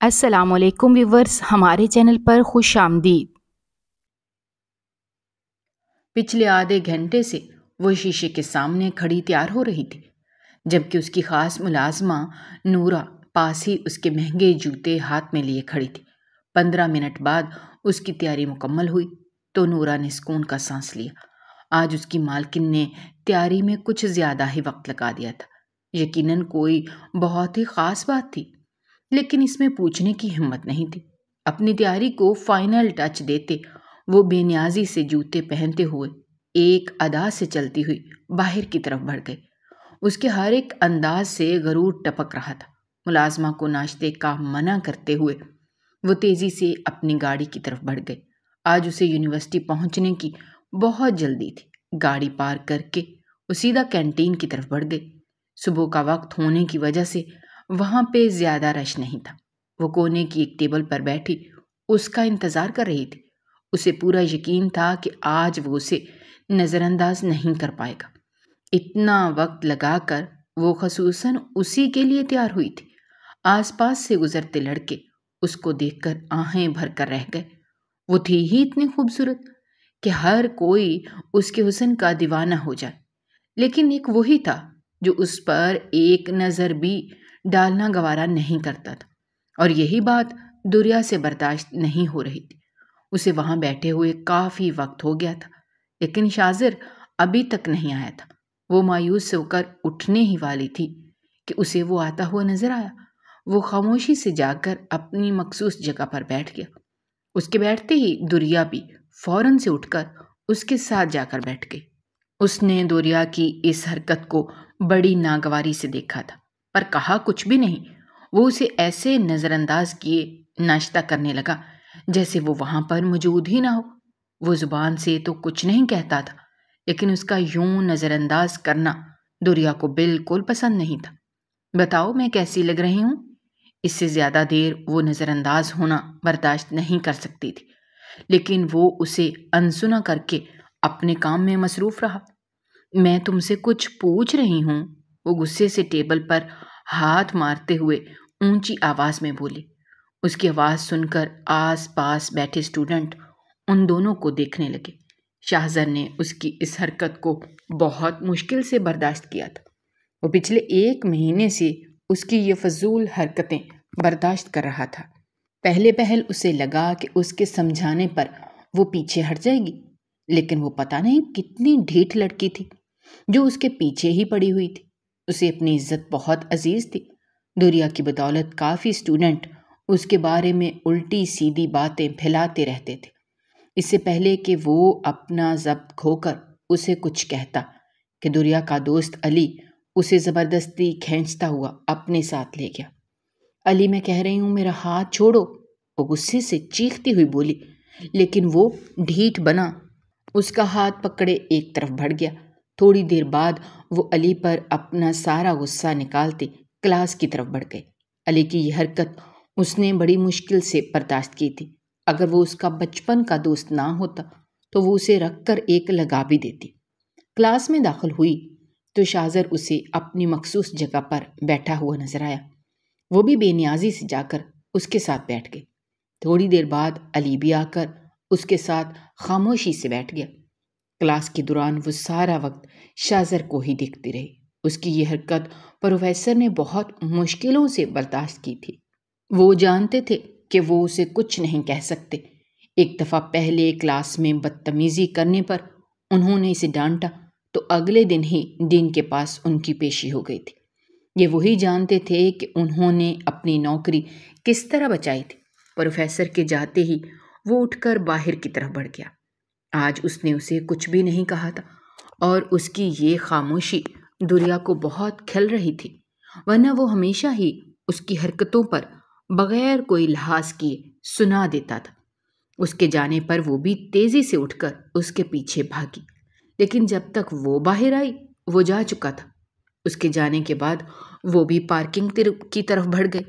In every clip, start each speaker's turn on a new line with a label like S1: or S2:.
S1: السلام علیکم ویورز، ہمارے چینل پر خوش آمدید۔
S2: پچھلے آدھے گھنٹے سے وہ شیشے کے سامنے کھڑی تیار ہو رہی تھی، جبکہ اس کی خاص ملازمہ نورا پاس ہی اس کے مہنگے جوتے ہاتھ میں لیے کھڑی تھی۔ 15 منٹ بعد اس کی تیاری مکمل ہوئی تو نورا نے سکون کا سانس لیا۔ آج اس کی مالکن نے تیاری میں کچھ زیادہ ہی وقت لگا دیا تھا۔ یقیناً کوئی بہت ہی خاص بات تھی، لیکن اس میں پوچھنے کی ہمت نہیں تھی۔ اپنی تیاری کو فائنل ٹچ دیتے وہ بے نیازی سے جوتے پہنتے ہوئے ایک ادا سے چلتی ہوئی باہر کی طرف بڑھ گئی۔ اس کے ہر ایک انداز سے غرور ٹپک رہا تھا۔ ملازمہ کو ناشتے کا منع کرتے ہوئے وہ تیزی سے اپنی گاڑی کی طرف بڑھ گئی۔ آج اسے یونیورسٹی پہنچنے کی بہت جلدی تھی۔ گاڑی پارک کر کے وہ سیدھا کینٹین کی طرف بڑھ گئی۔ صبح کا وقت ہونے کی وجہ سے وہاں پہ زیادہ رش نہیں تھا۔ وہ کونے کی ایک ٹیبل پر بیٹھی اس کا انتظار کر رہی تھی۔ اسے پورا یقین تھا کہ آج وہ اسے نظر انداز نہیں کر پائے گا۔ اتنا وقت لگا کر وہ خصوصاً اسی کے لیے تیار ہوئی تھی۔ آس پاس سے گزرتے لڑکے اس کو دیکھ کر آہیں بھر کر رہ گئے۔ وہ تھی ہی اتنی خوبصورت کہ ہر کوئی اس کے حسن کا دیوانہ ہو جائے، لیکن ایک وہی تھا جو اس پر ایک نظر بھی ڈالنا گوارا نہیں کرتا تھا، اور یہی بات دوریا سے برداشت نہیں ہو رہی تھی۔ اسے وہاں بیٹھے ہوئے کافی وقت ہو گیا تھا، لیکن شاذر ابھی تک نہیں آیا تھا۔ وہ مایوس ہو کر اٹھنے ہی والی تھی کہ اسے وہ آتا ہوا نظر آیا۔ وہ خاموشی سے جا کر اپنی مخصوص جگہ پر بیٹھ گیا۔ اس کے بیٹھتے ہی دوریا بھی فوراً سے اٹھ کر اس کے ساتھ جا کر بیٹھ گئی۔ اس نے دوریا کی اس حرکت کو بڑی ناگواری سے دیکھا تھا، پر کہا کچھ بھی نہیں۔ وہ اسے ایسے نظر انداز کیے ناشتہ کرنے لگا جیسے وہ وہاں پر موجود ہی نہ ہو۔ وہ زبان سے تو کچھ نہیں کہتا تھا، لیکن اس کا یوں نظر انداز کرنا دوریا کو بالکل پسند نہیں تھا۔ بتاؤ میں کیسی لگ رہی ہوں؟ اس سے زیادہ دیر وہ نظر انداز ہونا برداشت نہیں کر سکتی تھی، لیکن وہ اسے انسنا کر کے اپنے کام میں مصروف رہا۔ میں تم سے کچھ پوچھ رہی ہوں، وہ غصے سے ٹیبل پر ہاتھ مارتے ہوئے اونچی آواز میں بولی۔ اس کی آواز سن کر آس پاس بیٹھے اسٹوڈنٹ ان دونوں کو دیکھنے لگے۔ شاہزر نے اس کی اس حرکت کو بہت مشکل سے برداشت کیا تھا۔ وہ پچھلے 1 مہینے سے اس کی یہ فضول حرکتیں برداشت کر رہا تھا۔ پہلے پہل اسے لگا کہ اس کے سمجھانے پر وہ پیچھے ہٹ جائے گی، لیکن وہ پتہ نہیں کتنی ڈھیٹ لڑکی تھی جو اس کے پیچھے ہی پڑی ہوئی تھی۔ اسے اپنی عزت بہت عزیز تھی۔ دوریا کی بدولت کافی اسٹوڈنٹ اس کے بارے میں الٹی سیدھی باتیں پھیلاتے رہتے تھے۔ اس سے پہلے کہ وہ اپنا ضبط کھو کر اسے کچھ کہتا کہ دوریا کا دوست علی اسے زبردستی کھینچتا ہوا اپنے ساتھ لے گیا۔ علی، میں کہہ رہی ہوں میرا ہاتھ چھوڑو، وہ غصے سے چیختی ہوئی بولی، لیکن وہ ڈھیٹ بنا اس کا ہاتھ پکڑے ایک طرف بڑھ گیا۔ تھوڑی دیر بعد وہ علی پر اپنا سارا غصہ نکالتے کلاس کی طرف بڑھ گئے۔ علی کی یہ حرکت اس نے بڑی مشکل سے برداشت کی تھی۔ اگر وہ اس کا بچپن کا دوست نہ ہوتا تو وہ اسے رکھ کر ایک لگا بھی دیتی۔ کلاس میں داخل ہوئی تو شاذر اسے اپنی مخصوص جگہ پر بیٹھا ہوا نظر آیا۔ وہ بھی بے نیازی سے جا کر اس کے ساتھ بیٹھ گئی۔ تھوڑی دیر بعد علی بھی آ کر اس کے ساتھ خاموشی سے بیٹھ گیا۔ کلاس کے دوران وہ سارا وقت شاذر کو ہی دیکھتی رہی۔ اس کی یہ حرکت پروفیسر نے بہت مشکلوں سے برداشت کی تھی۔ وہ جانتے تھے کہ وہ اسے کچھ نہیں کہہ سکتے۔ ایک دفعہ پہلے کلاس میں بدتمیزی کرنے پر انہوں نے اسے ڈانٹا تو اگلے دن ہی ڈین کے پاس ان کی پیشی ہو گئی تھی۔ یہ وہی جانتے تھے کہ انہوں نے اپنی نوکری کس طرح بچائی تھی۔ پروفیسر کے جاتے ہی وہ اٹھ کر باہر کی طرف بڑھ گیا۔ آج اس نے اسے کچھ بھی نہیں کہا تھا، اور اس کی یہ خاموشی دوریا کو بہت کھل رہی تھی، ورنہ وہ ہمیشہ ہی اس کی حرکتوں پر بغیر کوئی لحاظ کیے سنا دیتا تھا۔ اس کے جانے پر وہ بھی تیزی سے اٹھ کر اس کے پیچھے بھاگی، لیکن جب تک وہ باہر آئی وہ جا چکا تھا۔ اس کے جانے کے بعد وہ بھی پارکنگ کی طرف بڑھ گئی۔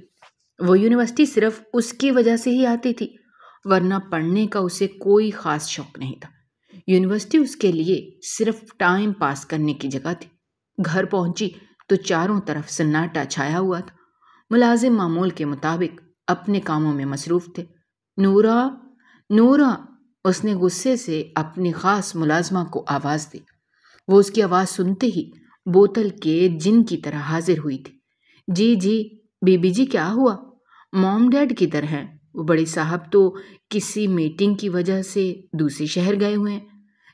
S2: وہ یونیورسٹی صرف اس کی وجہ سے ہی آتی تھی، ورنہ پڑھنے کا اسے کوئی خاص شوق نہیں تھا۔ یونیورسٹی اس کے لیے صرف ٹائم پاس کرنے کی جگہ تھی۔ گھر پہنچی تو چاروں طرف سناٹا چھایا ہوا تھا۔ ملازم معمول کے مطابق اپنے کاموں میں مصروف تھے۔ نورا، نورا، اس نے غصے سے اپنی خاص ملازمہ کو آواز دی۔ وہ اس کی آواز سنتے ہی بوتل کے جن کی طرح حاضر ہوئی تھی۔ جی جی، بی بی جی کیا ہوا؟ موم ڈیڈ کدھر ہیں؟ وہ بڑے صاحب تو کسی میٹنگ کی وجہ سے دوسرے شہر گئے ہوئے ہیں،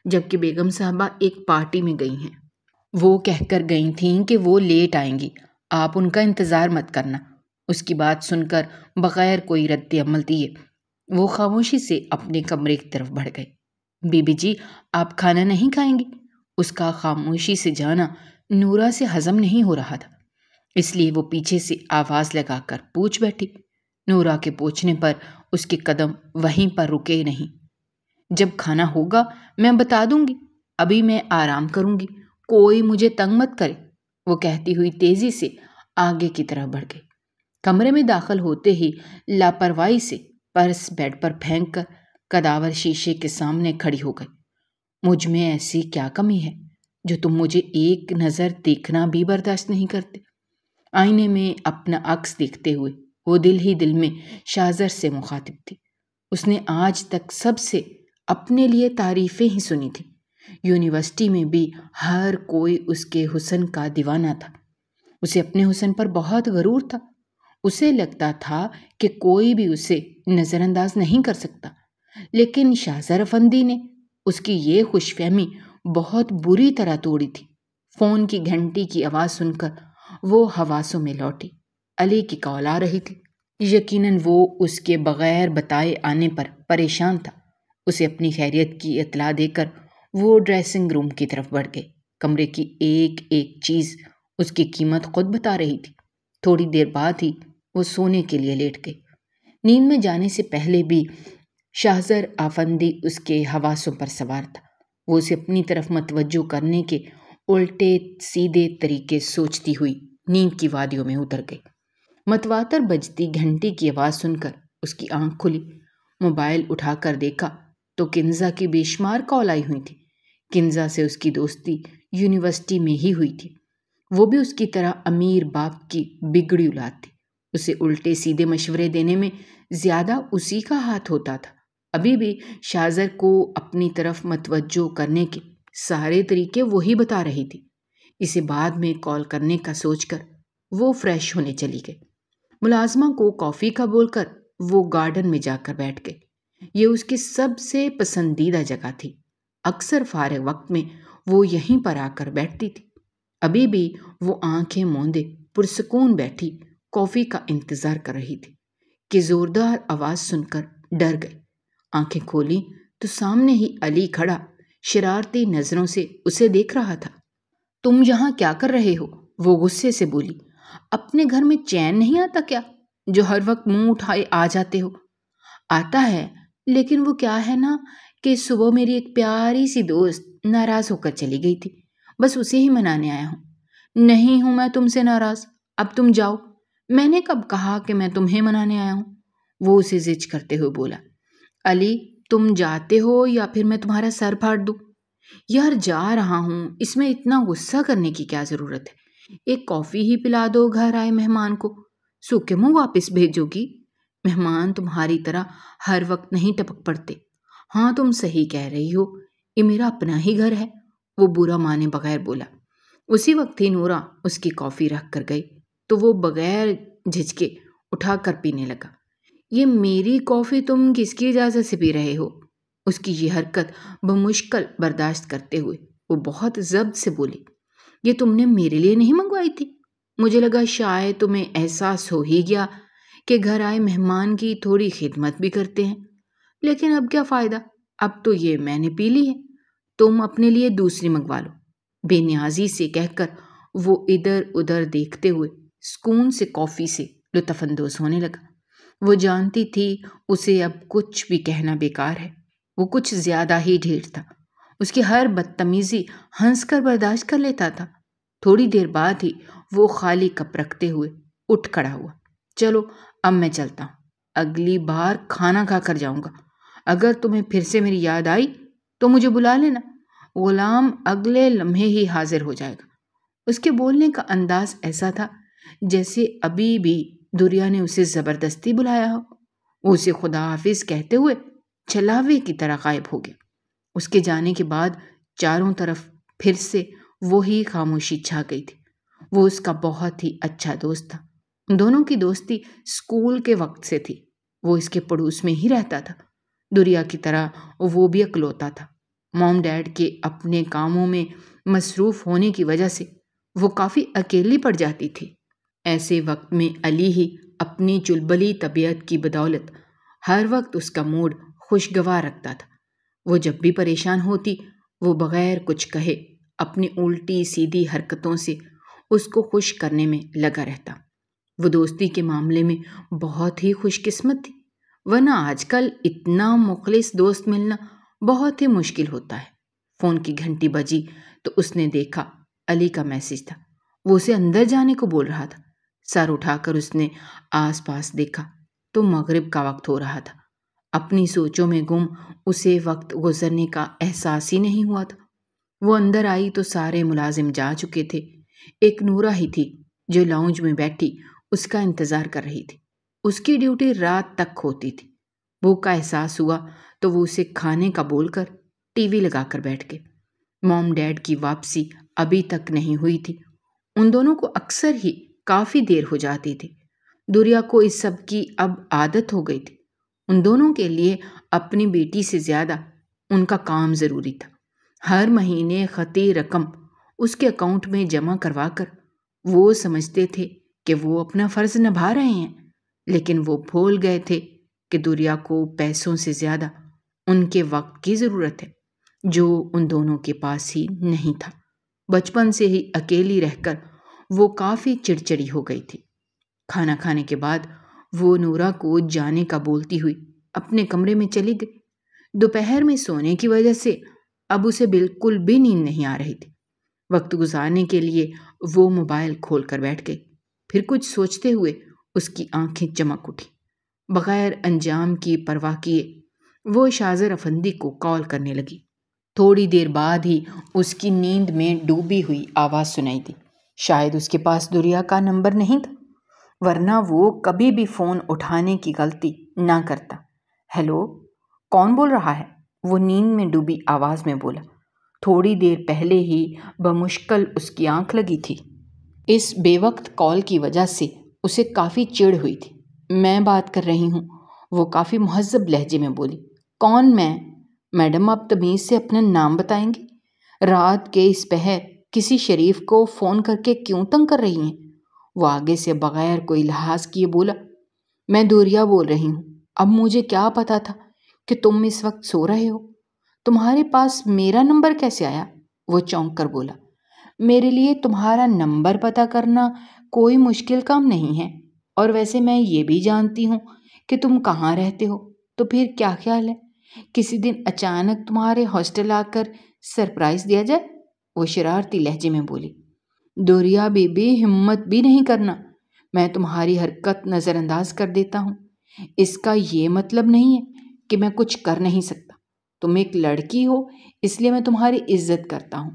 S2: جبکہ بیگم صاحبہ ایک پارٹی میں گئی ہیں۔ وہ کہہ کر گئی تھیں کہ وہ لیٹ آئیں گی، آپ ان کا انتظار مت کرنا۔ اس کی بات سن کر بغیر کوئی رد عمل دیے وہ خاموشی سے اپنے کمرے کی طرف بڑھ گئے۔ بی بی جی، آپ کھانا نہیں کھائیں گی؟ اس کا خاموشی سے جانا نورا سے ہضم نہیں ہو رہا تھا، اس لیے وہ پیچھے سے آواز لگا کر پوچھ بیٹھی۔ نورا کے پوچھنے پر اس کے قدم وہیں پر رکے نہیں۔ جب کھانا ہوگا میں بتا دوں گی، ابھی میں آرام کروں گی، کوئی مجھے تنگ مت کرے، وہ کہتی ہوئی تیزی سے آگے کی طرف بڑھ گئی۔ کمرے میں داخل ہوتے ہی لاپرواہی سے پرس بیڈ پر پھینک کر کداور شیشے کے سامنے کھڑی ہو گئی۔ مجھ میں ایسی کیا کمی ہے جو تم مجھے ایک نظر دیکھنا بھی برداشت نہیں کرتے؟ آئینے میں اپنا عکس دیکھتے ہوئے وہ دل ہی دل میں شاہزر سے مخاطب تھی۔ اس نے آج تک سب سے اپنے لیے تعریفیں ہی سنی تھی۔ یونیورسٹی میں بھی ہر کوئی اس کے حسن کا دیوانہ تھا۔ اسے اپنے حسن پر بہت غرور تھا۔ اسے لگتا تھا کہ کوئی بھی اسے نظر انداز نہیں کر سکتا، لیکن شاہزر افندی نے اس کی یہ خوش فہمی بہت بری طرح توڑی تھی۔ فون کی گھنٹی کی آواز سن کر وہ حواسوں میں لوٹی۔ علی کی کال آ رہی تھی۔ یقیناً وہ اس کے بغیر بتائے آنے پر پریشان تھا۔ اسے اپنی خیریت کی اطلاع دے کر وہ ڈریسنگ روم کی طرف بڑھ گئی۔ کمرے کی ایک ایک چیز اس کی قیمت خود بتا رہی تھی۔ تھوڑی دیر بعد ہی وہ سونے کے لیے لیٹ گئی۔ نیند میں جانے سے پہلے بھی شاہزر آفندی اس کے حواسوں پر سوار تھا۔ وہ اسے اپنی طرف متوجہ کرنے کے الٹے سیدھے طریقے سوچتی ہوئی نیند کی وادیوں میں اتر گئی۔ متواتر بجتی گھنٹی کی آواز سن کر اس کی آنکھ کھلی۔ موبائل اٹھا کر دیکھا تو کنزا کی بے شمار کال آئی ہوئی تھی۔ کنزا سے اس کی دوستی یونیورسٹی میں ہی ہوئی تھی۔ وہ بھی اس کی طرح امیر باپ کی بگڑی اولاد تھی۔ اسے الٹے سیدھے مشورے دینے میں زیادہ اسی کا ہاتھ ہوتا تھا۔ ابھی بھی شاہزر کو اپنی طرف متوجہ کرنے کے سارے طریقے وہی بتا رہی تھی۔ اسے بعد میں کال کرنے کا سوچ کر وہ فریش ہونے چلی گئی۔ ملازمہ کو کافی کا بول کر وہ گارڈن میں جا کر بیٹھ گئی۔ یہ اس کی سب سے پسندیدہ جگہ تھی۔ اکثر فارغ وقت میں وہ یہیں پر آ کر بیٹھتی تھی۔ ابھی بھی وہ آنکھیں موندے پرسکون بیٹھی کافی کا انتظار کر رہی تھی کہ زوردار آواز سن کر ڈر گئی۔ آنکھیں کھولی تو سامنے ہی علی کھڑا شرارتی نظروں سے اسے دیکھ رہا تھا۔ تم یہاں کیا کر رہے ہو؟ وہ غصے سے بولی۔ اپنے گھر میں چین نہیں آتا کیا جو ہر وقت منہ اٹھائے آ جاتے ہو؟ آتا ہے، لیکن وہ کیا ہے نا کہ صبح میری ایک پیاری سی دوست ناراض ہو کر چلی گئی تھی، بس اسے ہی منانے آیا ہوں۔ نہیں ہوں میں تم سے ناراض، اب تم جاؤ۔ میں نے کب کہا کہ میں تمہیں منانے آیا ہوں؟ وہ اسے زج کرتے ہوئے بولا۔ علی، تم جاتے ہو یا پھر میں تمہارا سر پھاڑ دوں؟ یار جا رہا ہوں، اس میں اتنا غصہ کرنے کی کیا ضرورت ہے؟ ایک کافی ہی پلا دو گھر آئے مہمان کو، سوکھے منہ واپس بھیجو گی؟ مہمان تمہاری طرح ہر وقت نہیں ٹپک پڑتے۔ ہاں تم صحیح کہہ رہی ہو، یہ میرا اپنا ہی گھر ہے، وہ برا مانے بغیر بولا۔ اسی وقت ہی نورا اس کی کافی رکھ کر گئی تو وہ بغیر جھجکے اٹھا کر پینے لگا۔ یہ میری کافی تم کس کی اجازت سے پی رہے ہو؟ اس کی یہ حرکت بمشکل برداشت کرتے ہوئے وہ بہت ضبط سے بولی۔ یہ تم نے میرے لیے نہیں منگوائی تھی؟ مجھے لگا شاید تمہیں احساس ہو ہی گیا کہ گھر آئے مہمان کی تھوڑی خدمت بھی کرتے ہیں، لیکن اب کیا فائدہ، اب تو یہ میں نے پی لی ہے، تم اپنے لیے دوسری منگوا لو۔ بے نیازی سے کہہ کر وہ ادھر ادھر دیکھتے ہوئے سکون سے کافی سے لطف اندوز ہونے لگا۔ وہ جانتی تھی اسے اب کچھ بھی کہنا بیکار ہے، وہ کچھ زیادہ ہی ڈھیر تھا۔ اس کی ہر بدتمیزی ہنس کر برداشت کر لیتا تھا۔ تھوڑی دیر بعد ہی وہ خالی کپ رکھتے ہوئے اٹھ کھڑا ہوا۔ چلو اب میں چلتا ہوں، اگلی بار کھانا کھا کر جاؤں گا۔ اگر تمہیں پھر سے میری یاد آئی تو مجھے بلا لینا، غلام اگلے لمحے ہی حاضر ہو جائے گا۔ اس کے بولنے کا انداز ایسا تھا جیسے ابھی بھی دوریا نے اسے زبردستی بلایا ہو۔ وہ اسے خدا حافظ کہتے ہوئے چھلاوے کی طرح غائب ہو گیا۔ اس کے جانے کے بعد چاروں طرف پھر سے وہی خاموشی چھا گئی تھی۔ وہ اس کا بہت ہی اچھا دوست تھا۔ دونوں کی دوستی اسکول کے وقت سے تھی۔ وہ اس کے پڑوس میں ہی رہتا تھا۔ دوریا کی طرح وہ بھی اکلوتا تھا۔ موم ڈیڈ کے اپنے کاموں میں مصروف ہونے کی وجہ سے وہ کافی اکیلی پڑ جاتی تھی۔ ایسے وقت میں علی ہی اپنی چلبلی طبیعت کی بدولت ہر وقت اس کا موڈ خوشگوار رکھتا تھا۔ وہ جب بھی پریشان ہوتی، وہ بغیر کچھ کہے اپنی الٹی سیدھی حرکتوں سے اس کو خوش کرنے میں لگا رہتا۔ وہ دوستی کے معاملے میں بہت ہی خوش قسمت تھی، ورنہ آج کل اتنا مخلص دوست ملنا بہت ہی مشکل ہوتا ہے۔ فون کی گھنٹی بجی تو اس نے دیکھا علی کا میسج تھا۔ وہ اسے اندر جانے کو بول رہا تھا۔ سر اٹھا کر اس نے آس پاس دیکھا تو مغرب کا وقت ہو رہا تھا۔ اپنی سوچوں میں گم اسے وقت گزرنے کا احساس ہی نہیں ہوا تھا۔ وہ اندر آئی تو سارے ملازم جا چکے تھے۔ ایک نورا ہی تھی جو لاؤنج میں بیٹھی اس کا انتظار کر رہی تھی۔ اس کی ڈیوٹی رات تک ہوتی تھی۔ بھوک کا احساس ہوا تو وہ اسے کھانے کا بول کر ٹی وی لگا کر بیٹھ گئے۔ موم ڈیڈ کی واپسی ابھی تک نہیں ہوئی تھی۔ ان دونوں کو اکثر ہی کافی دیر ہو جاتی تھی۔ دوریا کو اس سب کی اب عادت ہو گئی تھی۔ ان دونوں کے لیے اپنی بیٹی سے زیادہ ان کا کام ضروری تھا۔ ہر مہینے خطی رقم اس کے اکاؤنٹ میں جمع کروا کر وہ سمجھتے تھے کہ وہ اپنا فرض نبھا رہے ہیں، لیکن وہ بھول گئے تھے کہ دوریا کو پیسوں سے زیادہ ان کے وقت کی ضرورت ہے، جو ان دونوں کے پاس ہی نہیں تھا۔ بچپن سے ہی اکیلی رہ کر وہ کافی چڑچڑی ہو گئی تھی۔ کھانا کھانے کے بعد وہ نورا کو جانے کا بولتی ہوئی اپنے کمرے میں چلی گئی۔ دوپہر میں سونے کی وجہ سے اب اسے بالکل بھی نیند نہیں آ رہی تھی۔ وقت گزارنے کے لیے وہ موبائل کھول کر بیٹھ گئی۔ پھر کچھ سوچتے ہوئے اس کی آنکھیں چمک اٹھی۔ بغیر انجام کی پرواہ کیے وہ شاذر افندی کو کال کرنے لگی۔ تھوڑی دیر بعد ہی اس کی نیند میں ڈوبی ہوئی آواز سنائی دی۔ شاید اس کے پاس دوریا کا نمبر نہیں تھا، ورنہ وہ کبھی بھی فون اٹھانے کی غلطی نہ کرتا۔ ہیلو، کون بول رہا ہے؟ وہ نیند میں ڈوبی آواز میں بولا۔ تھوڑی دیر پہلے ہی بمشکل اس کی آنکھ لگی تھی۔ اس بے وقت کال کی وجہ سے اسے کافی چڑ ہوئی تھی۔ میں بات کر رہی ہوں، وہ کافی مہذب لہجے میں بولی۔ کون میں؟ میڈم آپ تمیز سے اپنا نام بتائیں گے؟ رات کے اس پہر کسی شریف کو فون کر کے کیوں تنگ کر رہی ہیں؟ وہ آگے سے بغیر کوئی لحاظ کیے بولا۔ میں دوریا بول رہی ہوں۔ اب مجھے کیا پتا تھا کہ تم اس وقت سو رہے ہو؟ تمہارے پاس میرا نمبر کیسے آیا؟ وہ چونک کر بولا۔ میرے لیے تمہارا نمبر پتہ کرنا کوئی مشکل کام نہیں ہے، اور ویسے میں یہ بھی جانتی ہوں کہ تم کہاں رہتے ہو، تو پھر کیا خیال ہے کسی دن اچانک تمہارے ہاسٹل آ کر سرپرائز دیا جائے؟ وہ شرارتی لہجے میں بولی۔ دوریا بی بی، ہمت بھی نہیں کرنا، میں تمہاری حرکت نظر انداز کر دیتا ہوں۔ اس کا یہ مطلب نہیں ہے کہ میں کچھ کر نہیں سکتا۔ تم ایک لڑکی ہو، اس لیے میں تمہاری عزت کرتا ہوں۔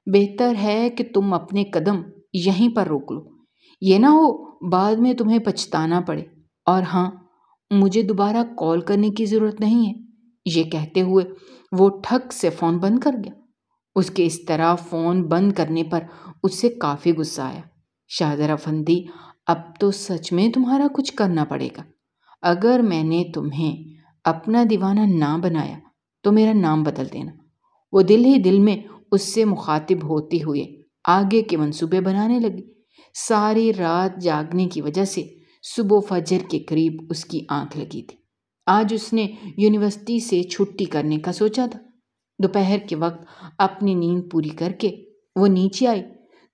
S2: بہتر ہے کہ تم اپنے قدم یہیں پر روک لو، یہ نہ ہو بعد میں تمہیں پچھتانا پڑے۔ اور ہاں، مجھے دوبارہ کال کرنے کی ضرورت نہیں ہے۔ یہ کہتے ہوئے وہ ٹھک سے فون بند کر گیا۔ اس کے اس طرح فون بند کرنے پر اس سے کافی غصہ آیا۔ شاذر افندی، اب تو سچ میں تمہارا کچھ کرنا پڑے گا۔ اگر میں نے تمہیں اپنا دیوانہ نہ بنایا تو میرا نام بدل دینا۔ وہ دل ہی دل میں اس سے مخاطب ہوتے ہوئے آگے کے منصوبے بنانے لگی۔ ساری رات جاگنے کی وجہ سے صبح فجر کے قریب اس کی آنکھ لگی تھی۔ آج اس نے یونیورسٹی سے چھٹی کرنے کا سوچا تھا۔ دوپہر کے وقت اپنی نیند پوری کر کے وہ نیچے آئی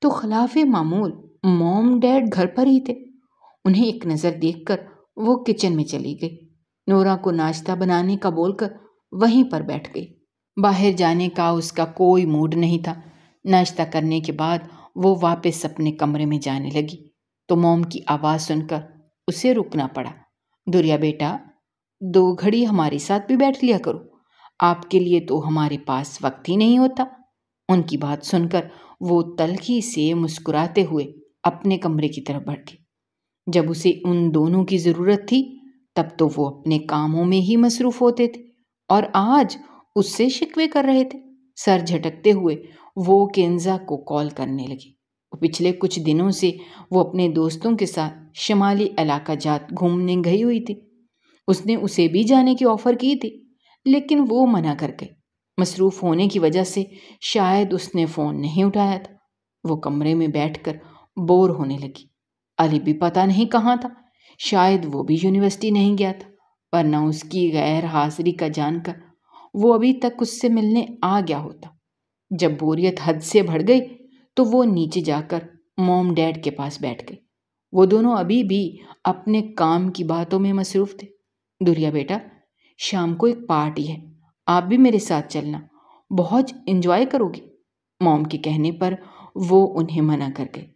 S2: تو خلاف معمول موم ڈیڈ گھر پر ہی تھے۔ انہیں ایک نظر دیکھ کر وہ کچن میں چلی گئی۔ نورا کو ناشتہ بنانے کا بول کر وہیں پر بیٹھ گئی۔ باہر جانے کا اس کا کوئی موڈ نہیں تھا۔ ناشتہ کرنے کے بعد وہ واپس اپنے کمرے میں جانے لگی تو موم کی آواز سن کر اسے رکنا پڑا۔ دوریا بیٹا، 2 گھڑی ہمارے ساتھ بھی بیٹھ لیا کرو، آپ کے لیے تو ہمارے پاس وقت ہی نہیں ہوتا۔ ان کی بات سن کر وہ تلخی سے مسکراتے ہوئے اپنے کمرے کی طرف بڑھ گئی۔ جب اسے ان دونوں کی ضرورت تھی تب تو وہ اپنے کاموں میں ہی مصروف ہوتے تھے، اور آج اس سے شکوے کر رہے تھے۔ سر جھٹکتے ہوئے وہ کنزا کو کال کرنے لگی۔ پچھلے کچھ دنوں سے وہ اپنے دوستوں کے ساتھ شمالی علاقہ جات گھومنے گئی ہوئی تھی۔ اس نے اسے بھی جانے کی آفر کی تھی، لیکن وہ منع کر گئی۔ مصروف ہونے کی وجہ سے شاید اس نے فون نہیں اٹھایا تھا۔ وہ کمرے میں بیٹھ کر بور ہونے لگی۔ علی بھی پتہ نہیں کہاں تھا، شاید وہ بھی یونیورسٹی نہیں گیا تھا، ورنہ اس کی غیر حاضری کا جان کر وہ ابھی تک اس سے ملنے آ گیا ہوتا۔ جب بوریت حد سے بڑھ گئی تو وہ نیچے جا کر موم ڈیڈ کے پاس بیٹھ گئی۔ وہ دونوں ابھی بھی اپنے کام کی باتوں میں مصروف تھے۔ دوریا بیٹا، شام کو ایک پارٹی ہے، آپ بھی میرے ساتھ چلنا، بہت انجوائے کرو گی۔ موم کے کہنے پر وہ انہیں منع کر گئی۔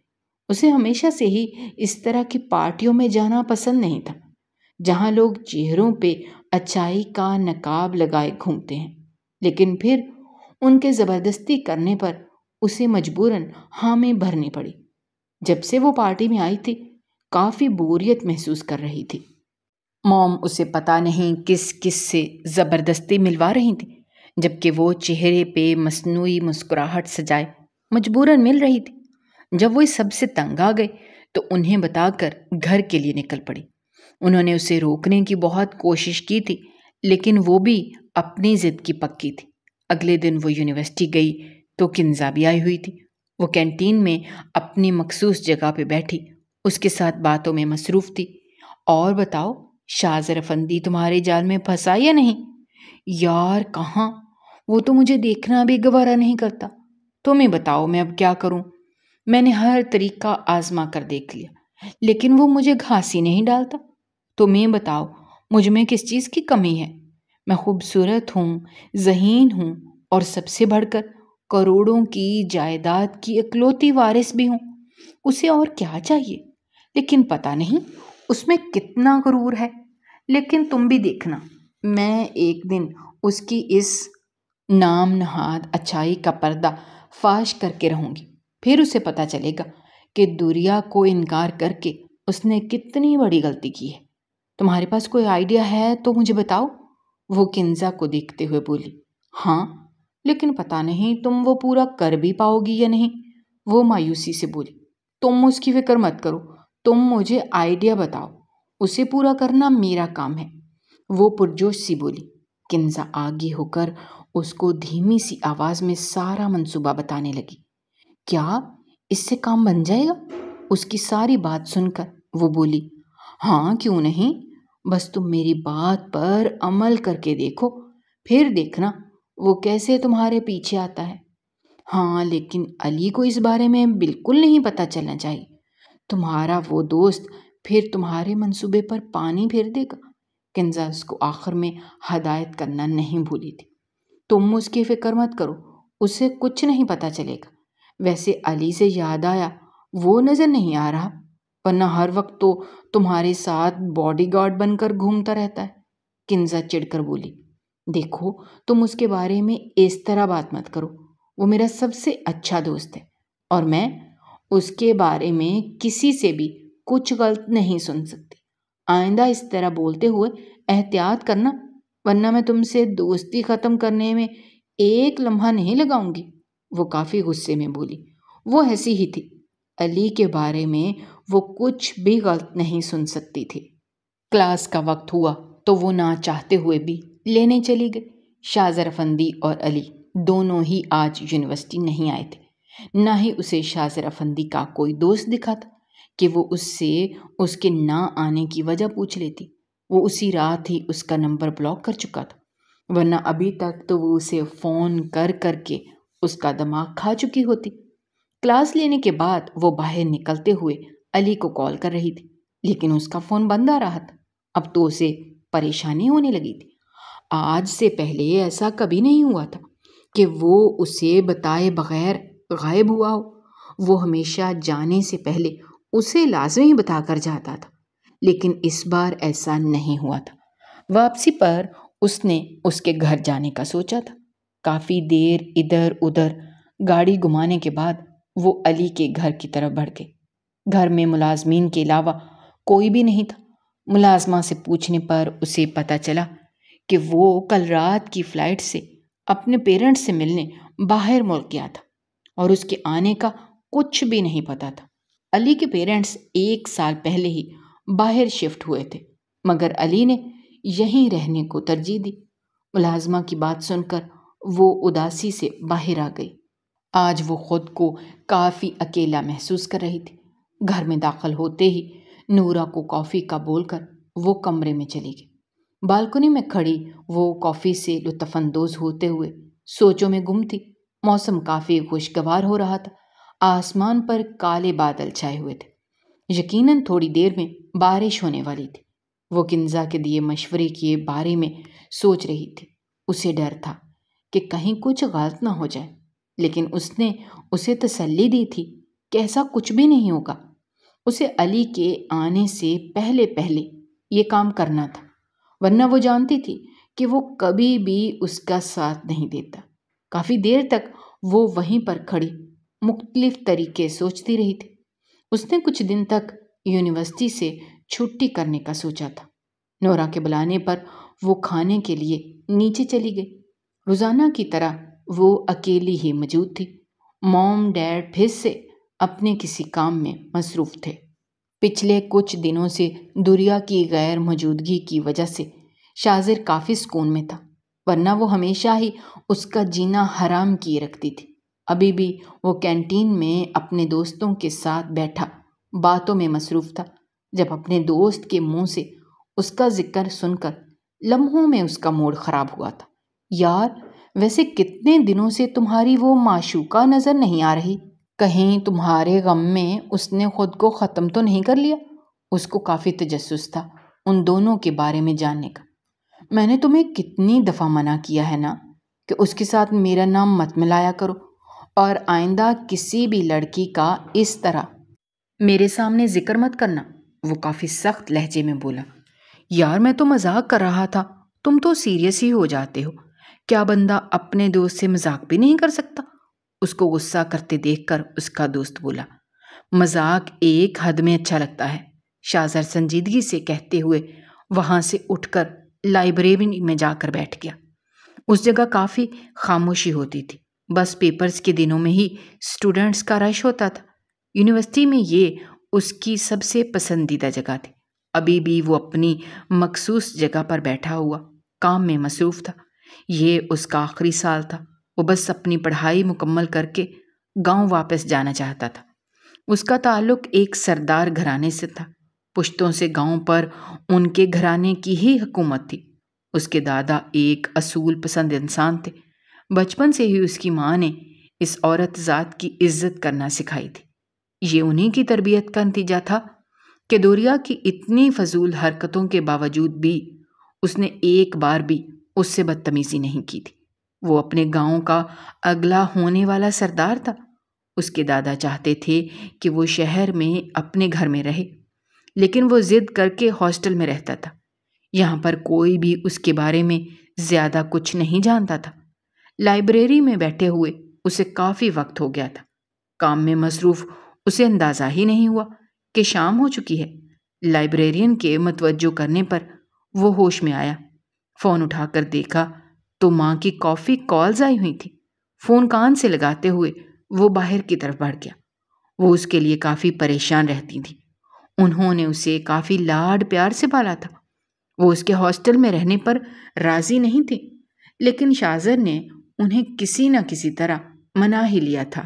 S2: اسے ہمیشہ سے ہی اس طرح کی پارٹیوں میں جانا پسند نہیں تھا، جہاں لوگ چہروں پہ اچائی کا نقاب لگائے گھومتے ہیں، لیکن پھر ان کے زبردستی کرنے پر اسے مجبوراً حامی بھرنی پڑی۔ جب سے وہ پارٹی میں آئی تھی کافی بوریت محسوس کر رہی تھی۔ موم اسے پتہ نہیں کس کس سے زبردستی ملوا رہی تھی، جبکہ وہ چہرے پہ مصنوعی مسکراہٹ سجائے مجبوراً مل رہی تھی۔ جب وہ اس سب سے تنگ آ گئی تو انہیں بتا کر گھر کے لیے نکل پڑی۔ انہوں نے اسے روکنے کی بہت کوشش کی تھی، لیکن وہ بھی اپنی ضد کی پکی تھی۔ اگلے دن وہ یونیورسٹی گئی تو کنزا بھی آئی ہوئی تھی۔ وہ کینٹین میں اپنی مخصوص جگہ پہ بیٹھی اس کے ساتھ باتوں میں مصروف تھی۔ اور بتاؤ، شاذر افندی تمہارے جال میں پھنسا یا نہیں؟ یار کہاں، وہ تو مجھے دیکھنا بھی گوارا نہیں کرتا۔ تمہیں بتاؤ میں اب کیا کروں؟ میں نے ہر طریقہ آزما کر دیکھ لیا، لیکن وہ مجھے گھاس ہی نہیں ڈالتا۔ تمہیں بتاؤ مجھ میں کس چیز کی کمی ہے؟ میں خوبصورت ہوں، ذہین ہوں، اور سب سے بڑھ کر کروڑوں کی جائیداد کی اکلوتی وارث بھی ہوں۔ اسے اور کیا چاہیے؟ لیکن پتہ نہیں اس میں کتنا غرور ہے۔ لیکن تم بھی دیکھنا، میں ایک دن اس کی اس نام نہاد اچھائی کا پردہ فاش کر کے رہوں گی۔ پھر اسے پتہ چلے گا کہ دوریا کو انکار کر کے اس نے کتنی بڑی غلطی کی ہے۔ تمہارے پاس کوئی آئیڈیا ہے تو مجھے بتاؤ، وہ کنزا کو دیکھتے ہوئے بولی۔ ہاں، لیکن پتہ نہیں تم وہ پورا کر بھی پاؤ گی یا نہیں، وہ مایوسی سے بولی۔ تم اس کی فکر مت کرو، تم مجھے آئیڈیا بتاؤ، اسے پورا کرنا میرا کام ہے، وہ پرجوش سی بولی۔ کنزا آگے ہو کر اس کو دھیمی سی آواز میں سارا منصوبہ بتانے لگی۔ کیا اس سے کام بن جائے گا؟ اس کی ساری بات سن کر وہ بولی، ہاں کیوں نہیں، بس تم میری بات پر عمل کر کے دیکھو، پھر دیکھنا وہ کیسے تمہارے پیچھے آتا ہے۔ ہاں لیکن علی کو اس بارے میں بالکل نہیں پتہ چلنا چاہیے، تمہارا وہ دوست پھر تمہارے منصوبے پر پانی پھیر دے گا۔ کنزا اس کو آخر میں ہدایت کرنا نہیں بھولی تھی۔ تم اس کی فکر مت کرو، اسے کچھ نہیں پتہ چلے گا۔ ویسے علی سے یاد آیا، وہ نظر نہیں آ رہا، ورنہ ہر وقت تو تمہارے ساتھ باڈی گارڈ بن کر گھومتا رہتا ہے۔ کنزا چڑھ کر بولی۔ دیکھو تم اس کے بارے میں اس طرح بات مت کرو، وہ میرا سب سے اچھا دوست ہے، اور میں اس کے بارے میں کسی سے بھی کچھ غلط نہیں سن سکتی۔ آئندہ اس طرح بولتے ہوئے احتیاط کرنا، ورنہ میں تم سے دوستی ختم کرنے میں ایک لمحہ نہیں لگاؤں گی۔ وہ کافی غصے میں بولی۔ وہ ایسی ہی تھی، علی کے بارے میں وہ کچھ بھی غلط نہیں سن سکتی تھی۔ کلاس کا وقت ہوا تو وہ نہ چاہتے ہوئے بھی لینے چلی گئی۔ شاذر افندی اور علی دونوں ہی آج یونیورسٹی نہیں آئے تھے، نہ ہی اسے شاذر افندی کا کوئی دوست دکھا تھا کہ وہ اس سے اس کے نہ آنے کی وجہ پوچھ لیتی۔ وہ اسی رات ہی اس کا نمبر بلاک کر چکا تھا، ورنہ ابھی تک تو وہ اسے فون کر کر کے اس کا دماغ کھا چکی ہوتی۔ کلاس لینے کے بعد وہ باہر نکلتے ہوئے علی کو کال کر رہی تھی، لیکن اس کا فون بند آ رہا تھا۔ اب تو اسے پریشانی ہونے لگی تھی۔ آج سے پہلے ایسا کبھی نہیں ہوا تھا کہ وہ اسے بتائے بغیر غائب ہوا ہو۔ وہ ہمیشہ جانے سے پہلے اسے لازمی بتا کر جاتا تھا، لیکن اس بار ایسا نہیں ہوا تھا۔ واپسی پر اس نے اس کے گھر جانے کا سوچا تھا۔ کافی دیر ادھر ادھر گاڑی گھمانے کے بعد وہ علی کے گھر کی طرف بڑھ گئی۔ گھر میں ملازمین کے علاوہ کوئی بھی نہیں تھا۔ ملازمہ سے پوچھنے پر اسے پتہ چلا کہ وہ کل رات کی فلائٹ سے اپنے پیرنٹس سے ملنے باہر ملک گیا تھا اور اس کے آنے کا کچھ بھی نہیں پتہ تھا۔ علی کے پیرنٹس 1 سال پہلے ہی باہر شفٹ ہوئے تھے، مگر علی نے یہیں رہنے کو ترجیح دی۔ ملازمہ کی بات سن کر وہ اداسی سے باہر آ گئی۔ آج وہ خود کو کافی اکیلا محسوس کر رہی تھی۔ گھر میں داخل ہوتے ہی نورا کو کافی کا بول کر وہ کمرے میں چلی گئی۔ بالکنی میں کھڑی وہ کافی سے لطف اندوز ہوتے ہوئے سوچوں میں گم تھی۔ موسم کافی خوشگوار ہو رہا تھا۔ آسمان پر کالے بادل چھائے ہوئے تھے۔ یقیناً تھوڑی دیر میں بارش ہونے والی تھی۔ وہ کنزا کے دیے مشورے کے بارے میں سوچ رہی تھی۔ اسے ڈر تھا کہ کہیں کچھ غلط نہ ہو جائے، لیکن اس نے اسے تسلی دی تھی کہ ایسا کچھ بھی نہیں ہوگا۔ اسے علی کے آنے سے پہلے یہ کام کرنا تھا، ورنہ وہ جانتی تھی کہ وہ کبھی بھی اس کا ساتھ نہیں دیتا۔ کافی دیر تک وہ وہیں پر کھڑی مختلف طریقے سوچتی رہی تھی۔ اس نے کچھ دن تک یونیورسٹی سے چھٹی کرنے کا سوچا تھا۔ نورا کے بلانے پر وہ کھانے کے لیے نیچے چلی گئی۔ روزانہ کی طرح وہ اکیلی ہی موجود تھی۔ موم ڈیڈ پھر سے اپنے کسی کام میں مصروف تھے۔ پچھلے کچھ دنوں سے دوریا کی غیر موجودگی کی وجہ سے شاذر کافی سکون میں تھا، ورنہ وہ ہمیشہ ہی اس کا جینا حرام کیے رکھتی تھی۔ ابھی بھی وہ کینٹین میں اپنے دوستوں کے ساتھ بیٹھا باتوں میں مصروف تھا، جب اپنے دوست کے منہ سے اس کا ذکر سن کر لمحوں میں اس کا موڈ خراب ہوا تھا۔ یار، ویسے کتنے دنوں سے تمہاری وہ معشوقہ نظر نہیں آ رہی؟ کہیں تمہارے غم میں اس نے خود کو ختم تو نہیں کر لیا؟ اس کو کافی تجسس تھا ان دونوں کے بارے میں جاننے کا۔ میں نے تمہیں کتنی دفعہ منع کیا ہے نا کہ اس کے ساتھ میرا نام مت ملایا کرو، اور آئندہ کسی بھی لڑکی کا اس طرح میرے سامنے ذکر مت کرنا۔ وہ کافی سخت لہجے میں بولا۔ یار، میں تو مذاق کر رہا تھا، تم تو سیریس ہی ہو جاتے ہو۔ کیا بندہ اپنے دوست سے مذاق بھی نہیں کر سکتا؟ اس کو غصہ کرتے دیکھ کر اس کا دوست بولا۔ مذاق ایک حد میں اچھا لگتا ہے، شاذر سنجیدگی سے کہتے ہوئے وہاں سے اٹھ کر لائبریری میں جا کر بیٹھ گیا۔ اس جگہ کافی خاموشی ہوتی تھی، بس پیپرز کے دنوں میں ہی اسٹوڈنٹس کا رش ہوتا تھا۔ یونیورسٹی میں یہ اس کی سب سے پسندیدہ جگہ تھی۔ ابھی بھی وہ اپنی مخصوص جگہ پر بیٹھا ہوا کام میں مصروف تھا۔ یہ اس کا آخری سال تھا۔ وہ بس اپنی پڑھائی مکمل کر کے گاؤں واپس جانا چاہتا تھا۔ اس کا تعلق ایک سردار گھرانے سے تھا۔ پشتوں سے گاؤں پر ان کے گھرانے کی ہی حکومت تھی۔ اس کے دادا ایک اصول پسند انسان تھے۔ بچپن سے ہی اس کی ماں نے اس عورت ذات کی عزت کرنا سکھائی تھی۔ یہ انہی کی تربیت کا نتیجہ تھا کہ دوریا کی اتنی فضول حرکتوں کے باوجود بھی اس نے ایک بار بھی اس سے بدتمیزی نہیں کی تھی۔ وہ اپنے گاؤں کا اگلا ہونے والا سردار تھا۔ اس کے دادا چاہتے تھے کہ وہ شہر میں اپنے گھر میں رہے، لیکن وہ ضد کر کے ہاسٹل میں رہتا تھا۔ یہاں پر کوئی بھی اس کے بارے میں زیادہ کچھ نہیں جانتا تھا۔ لائبریری میں بیٹھے ہوئے اسے کافی وقت ہو گیا تھا۔ کام میں مصروف اسے اندازہ ہی نہیں ہوا کہ شام ہو چکی ہے۔ لائبریرین کے متوجہ کرنے پر وہ ہوش میں آیا۔ فون اٹھا کر دیکھا تو ماں کی کافی کالز آئی ہوئی تھی۔ فون کان سے لگاتے ہوئے وہ باہر کی طرف بڑھ گیا۔ وہ اس کے لیے کافی پریشان رہتی تھی۔ انہوں نے اسے کافی لاڈ پیار سے پالا تھا۔ وہ اس کے ہاسٹل میں رہنے پر راضی نہیں تھی، لیکن شاذر نے انہیں کسی نہ کسی طرح منا ہی لیا تھا۔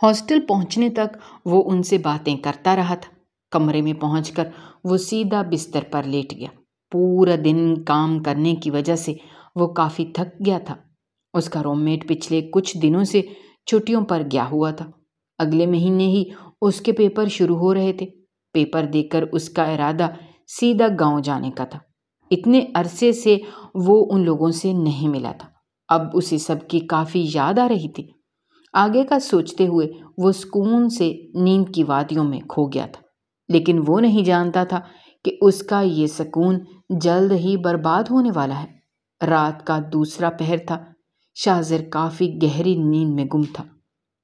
S2: ہاسٹل پہنچنے تک وہ ان سے باتیں کرتا رہا تھا۔ کمرے میں پہنچ کر وہ سیدھا بستر پر لیٹ گیا۔ پورا دن کام کرنے کی وجہ سے وہ کافی تھک گیا تھا۔ اس کا روم میٹ پچھلے کچھ دنوں سے چھٹیوں پر گیا ہوا تھا۔ اگلے مہینے ہی اس کے پیپر شروع ہو رہے تھے۔ پیپر دے کر اس کا ارادہ سیدھا گاؤں جانے کا تھا۔ اتنے عرصے سے وہ ان لوگوں سے نہیں ملا تھا۔ اب اسے سب کی کافی یاد آ رہی تھی۔ آگے کا سوچتے ہوئے وہ سکون سے نیند کی وادیوں میں کھو گیا تھا، لیکن وہ نہیں جانتا تھا کہ اس کا یہ سکون جلد ہی برباد ہونے والا ہے۔ رات کا دوسرا پہر تھا۔ شاذر کافی گہری نیند میں گم تھا۔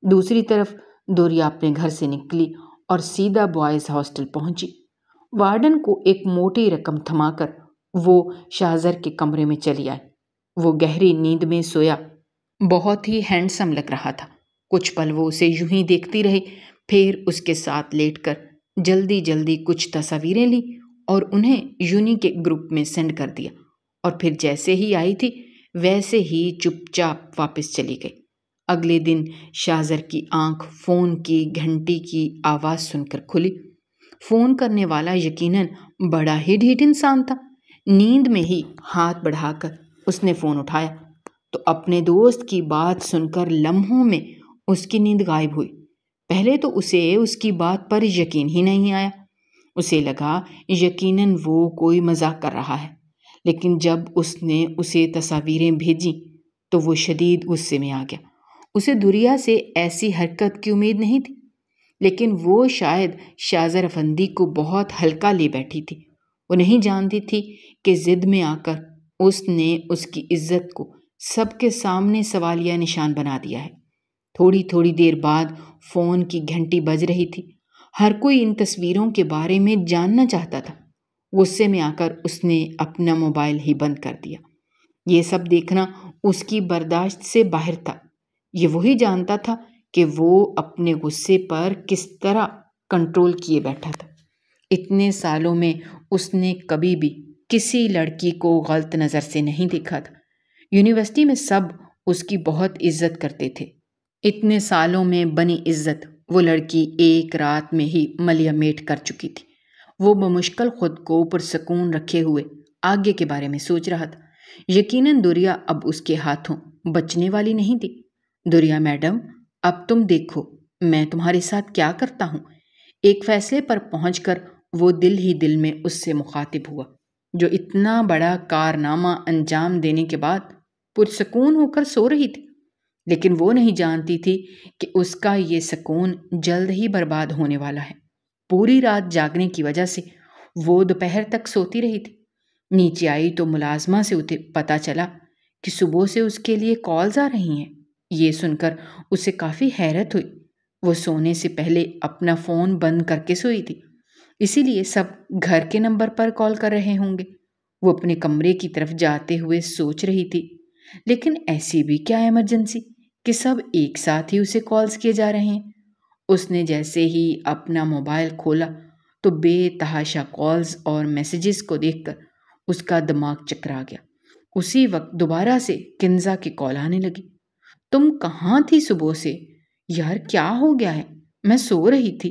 S2: دوسری طرف دوریا اپنے گھر سے نکلی اور سیدھا بوائز ہاسٹل پہنچی۔ وارڈن کو ایک موٹی رقم تھما کر وہ شاہزر کے کمرے میں چلی آئی۔ وہ گہری نیند میں سویا بہت ہی ہینڈسم لگ رہا تھا۔ کچھ پل وہ اسے یوں ہی دیکھتی رہی، پھر اس کے ساتھ لیٹ کر جلدی جلدی کچھ تصاویریں لی اور انہیں یونی کے گروپ میں سینڈ کر دیا، اور پھر جیسے ہی آئی تھی ویسے ہی چپ چاپ واپس چلی گئی۔ اگلے دن شاہزر کی آنکھ فون کی گھنٹی کی آواز سن کر کھلی۔ فون کرنے والا یقیناً بڑا ہی ڈھیٹ انسان تھا۔ نیند میں ہی ہاتھ بڑھا کر اس نے فون اٹھایا تو اپنے دوست کی بات سن کر لمحوں میں اس کی نیند غائب ہوئی۔ پہلے تو اسے اس کی بات پر یقین ہی نہیں آیا۔ اسے لگا یقیناً وہ کوئی مذاق کر رہا ہے، لیکن جب اس نے اسے تصاویریں بھیجیں تو وہ شدید غصے میں آ گیا۔ اسے دنیا سے ایسی حرکت کی امید نہیں تھی، لیکن وہ شاید شاہزر افندی کو بہت ہلکا لے بیٹھی تھی۔ وہ نہیں جانتی تھی کہ ضد میں آ کر اس نے اس کی عزت کو سب کے سامنے سوالیہ نشان بنا دیا ہے۔ تھوڑی تھوڑی دیر بعد فون کی گھنٹی بج رہی تھی۔ ہر کوئی ان تصویروں کے بارے میں جاننا چاہتا تھا۔ غصے میں آ کر اس نے اپنا موبائل ہی بند کر دیا۔ یہ سب دیکھنا اس کی برداشت سے باہر تھا۔ یہ وہی جانتا تھا کہ وہ اپنے غصے پر کس طرح کنٹرول کیے بیٹھا تھا۔ اتنے سالوں میں اس نے کبھی بھی کسی لڑکی کو غلط نظر سے نہیں دیکھا تھا۔ یونیورسٹی میں سب اس کی بہت عزت کرتے تھے۔ اتنے سالوں میں بنی عزت وہ لڑکی ایک رات میں ہی ملیا میٹ کر چکی تھی۔ وہ بمشکل خود کو پرسکون رکھے ہوئے آگے کے بارے میں سوچ رہا تھا۔ یقیناً دوریا اب اس کے ہاتھوں بچنے والی نہیں تھی۔ دوریا میڈم، اب تم دیکھو میں تمہارے ساتھ کیا کرتا ہوں۔ ایک فیصلے پر پہنچ کر وہ دل ہی دل میں اس سے مخاطب ہوا، جو اتنا بڑا کارنامہ انجام دینے کے بعد پرسکون ہو کر سو رہی تھی۔ لیکن وہ نہیں جانتی تھی کہ اس کا یہ سکون جلد ہی برباد ہونے والا ہے۔ پوری رات جاگنے کی وجہ سے وہ دوپہر تک سوتی رہی تھی۔ نیچے آئی تو ملازمہ سے پتہ چلا کہ صبح سے اس کے لیے کالز آ رہی ہیں۔ یہ سن کر اسے کافی حیرت ہوئی۔ وہ سونے سے پہلے اپنا فون بند کر کے سوئی تھی، اسی لیے سب گھر کے نمبر پر کال کر رہے ہوں گے۔ وہ اپنے کمرے کی طرف جاتے ہوئے سوچ رہی تھی، لیکن ایسی بھی کیا ایمرجنسی کہ سب ایک ساتھ ہی اسے کالز کیے جا رہے ہیں۔ اس نے جیسے ہی اپنا موبائل کھولا تو بے تحاشا کالز اور میسیجز کو دیکھ کر اس کا دماغ چکرا گیا۔ اسی وقت دوبارہ سے کنزا کی کال آنے لگی۔ تم کہاں تھی صبح سے؟ یار کیا ہو گیا ہے؟ میں سو رہی تھی۔